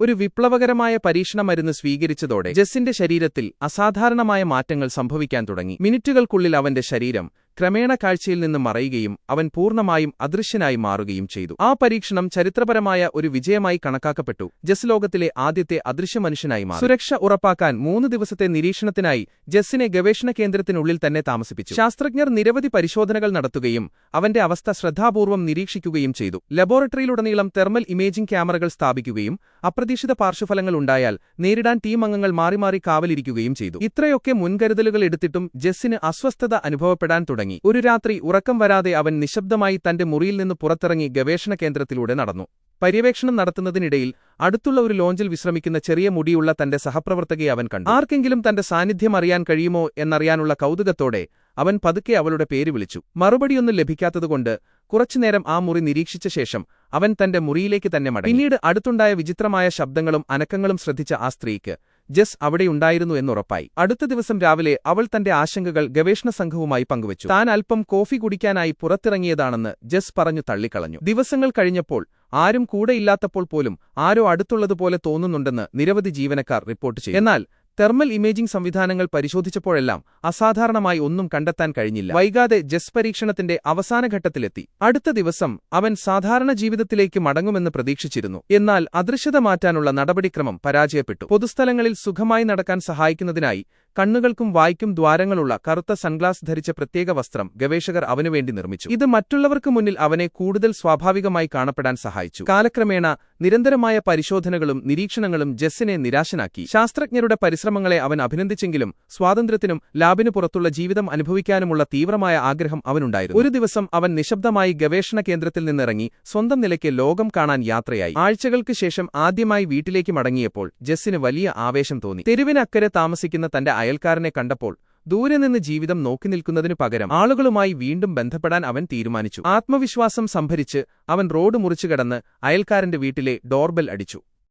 ഒരു വിപ്ലവകരമായ പരീക്ഷണമരുന്ന് സ്വീകരിച്ചതോടെ ജസ്സിന്റെ ശരീരത്തിൽ അസാധാരണമായ മാറ്റങ്ങൾ സംഭവിക്കാൻ തുടങ്ങി. മിനിറ്റുകൾക്കുള്ളിൽ അവന്റെ ശരീരം ക്രമേണ കാഴ്ചയിൽ നിന്ന് മറയുകയും അവൻ പൂർണ്ണമായും അദൃശ്യനായി മാറുകയും ചെയ്തു. ആ പരീക്ഷണം ചരിത്രപരമായ ഒരു വിജയമായി കണക്കാക്കപ്പെട്ടു. ജസ് ലോകത്തിലെ ആദ്യത്തെ അദൃശ്യ മനുഷ്യനായി മാറി. സുരക്ഷ ഉറപ്പാക്കാൻ 3 ദിവസത്തെ നിരീക്ഷണത്തിനായി ജസ്സിനെ ഗവേഷണ കേന്ദ്രത്തിനുള്ളിൽ തന്നെ താമസിപ്പിച്ചു. ശാസ്ത്രജ്ഞർ നിരവധി പരിശോധനകൾ നടത്തുകയും അവന്റെ അവസ്ഥ ശ്രദ്ധാപൂർവ്വം നിരീക്ഷിക്കുകയും ചെയ്തു. ലബോറട്ടറിയിലുടനീളം തെർമൽ ഇമേജിംഗ് ക്യാമറകൾ സ്ഥാപിക്കുകയും അപ്രതീക്ഷിത പാർശ്വഫലങ്ങൾ ഉണ്ടായാൽ നേരിടാൻ ടീം അംഗങ്ങൾ മാറി മാറി കാവലിരിക്കുകയും ചെയ്തു. ഇത്രയൊക്കെ മുൻകരുതലുകൾ എടുത്തിട്ടും ജസ്സിന് അസ്വസ്ഥത അനുഭവപ്പെടാൻ തുടങ്ങി. ഒരു രാത്രി ഉറക്കം വരാതെ അവൻ നിശബ്ദമായി തന്റെ മുറിയിൽ നിന്ന് പുറത്തിറങ്ങി ഗവേഷണ കേന്ദ്രത്തിലൂടെ നടന്നു. പര്യവേക്ഷണം നടത്തുന്നതിനിടയിൽ അടുത്തുള്ള ഒരു ലോഞ്ചിൽ വിശ്രമിക്കുന്ന ചെറിയ മുടിയുള്ള തന്റെ സഹപ്രവർത്തകയെ അവൻ കണ്ടു. ആർക്കെങ്കിലും തന്റെ സാന്നിധ്യം അറിയാൻ കഴിയുമോ എന്നറിയാനുള്ള കൗതുകത്തോടെ അവൻ പതുക്കെ അവളുടെ പേര് വിളിച്ചു. മറുപടിയൊന്നും ലഭിക്കാത്തതുകൊണ്ട് കുറച്ചുനേരം ആ മുറി നിരീക്ഷിച്ച ശേഷം അവൻ തന്റെ മുറിയിലേക്ക് തന്നെ മടങ്ങി. പിന്നീട് അടുത്തുണ്ടായ വിചിത്രമായ ശബ്ദങ്ങളും അനക്കങ്ങളും ശ്രദ്ധിച്ച ആ സ്ത്രീക്ക് ജസ് അവിടെയുണ്ടായിരുന്നു എന്നുറപ്പായി. അടുത്ത ദിവസം രാവിലെ അവൾ തന്റെ ആശങ്കകൾ ഗവേഷണ സംഘവുമായി പങ്കുവച്ചു. താൻ അല്പം കോഫി കുടിക്കാനായി പുറത്തിറങ്ങിയതാണെന്ന് ജസ് പറഞ്ഞു തള്ളിക്കളഞ്ഞു. ദിവസങ്ങൾ കഴിഞ്ഞപ്പോൾ ആരും കൂടെയില്ലാത്തപ്പോൾ പോലും ആരോ അടുത്തുള്ളതുപോലെ തോന്നുന്നുണ്ടെന്ന് നിരവധി ജീവനക്കാർ റിപ്പോർട്ട് ചെയ്തു. എന്നാൽ തെർമൽ ഇമേജിംഗ് സംവിധാനങ്ങൾ പരിശോധിച്ചപ്പോഴെല്ലാം അസാധാരണമായി ഒന്നും കണ്ടെത്താൻ കഴിഞ്ഞില്ല. വൈകാതെ ജസ് പരീക്ഷണത്തിന്റെ അവസാന ഘട്ടത്തിലെത്തി. അടുത്ത ദിവസം അവൻ സാധാരണ ജീവിതത്തിലേക്ക് മടങ്ങുമെന്ന് പ്രതീക്ഷിച്ചിരുന്നു. എന്നാൽ അദൃശ്യത മാറ്റാനുള്ള നടപടിക്രമം പരാജയപ്പെട്ടു. പൊതുസ്ഥലങ്ങളിൽ സുഖമായി നടക്കാൻ സഹായിക്കുന്നതിനായി കണ്ണുകൾക്കും വായ്ക്കും ദ്വാരങ്ങളുള്ള കറുത്ത സൺഗ്ലാസ് ധരിച്ച പ്രത്യേക വസ്ത്രം ഗവേഷകർ അവനുവേണ്ടി നിർമ്മിച്ചു. ഇത് മറ്റുള്ളവർക്ക് മുന്നിൽ അവനെ കൂടുതൽ സ്വാഭാവികമായി കാണപ്പെടാൻ സഹായിച്ചു. കാലക്രമേണ നിരന്തരമായ പരിശോധനകളും നിരീക്ഷണങ്ങളും ജസ്സിനെ നിരാശനാക്കി. ശാസ്ത്രജ്ഞരുടെ പരിശ്രമങ്ങളെ അവൻ അഭിനന്ദിച്ചെങ്കിലും സ്വാതന്ത്ര്യത്തിനും ലാബിനു പുറത്തുള്ള ജീവിതം അനുഭവിക്കാനുമുള്ള തീവ്രമായ ആഗ്രഹം അവനുണ്ടായിരുന്നു. ഒരു ദിവസം അവൻ നിശബ്ദമായി ഗവേഷണ കേന്ദ്രത്തിൽ നിന്നിറങ്ങി സ്വന്തം നിലയ്ക്ക് ലോകം കാണാൻ യാത്രയായി. ആഴ്ചകൾക്ക് ശേഷം ആദ്യമായി വീട്ടിലേക്ക് മടങ്ങിയപ്പോൾ ജസ്സിന് വലിയ ആവേശം തോന്നി. തെരുവിനക്കരെ താമസിക്കുന്ന തന്റെ അയൽക്കാരനെ കണ്ടപ്പോൾ ദൂരെ നിന്ന് ജീവിതം നോക്കി നിൽക്കുന്നതിനു പകരം ആളുകളുമായി വീണ്ടും ബന്ധപ്പെടാൻ അവൻ തീരുമാനിച്ചു. ആത്മവിശ്വാസം സംഭരിച്ച് അവൻ റോഡ് മുറിച്ചുകടന്ന് അയൽക്കാരന്റെ വീട്ടിലെ ഡോർബെൽ അടിച്ചു.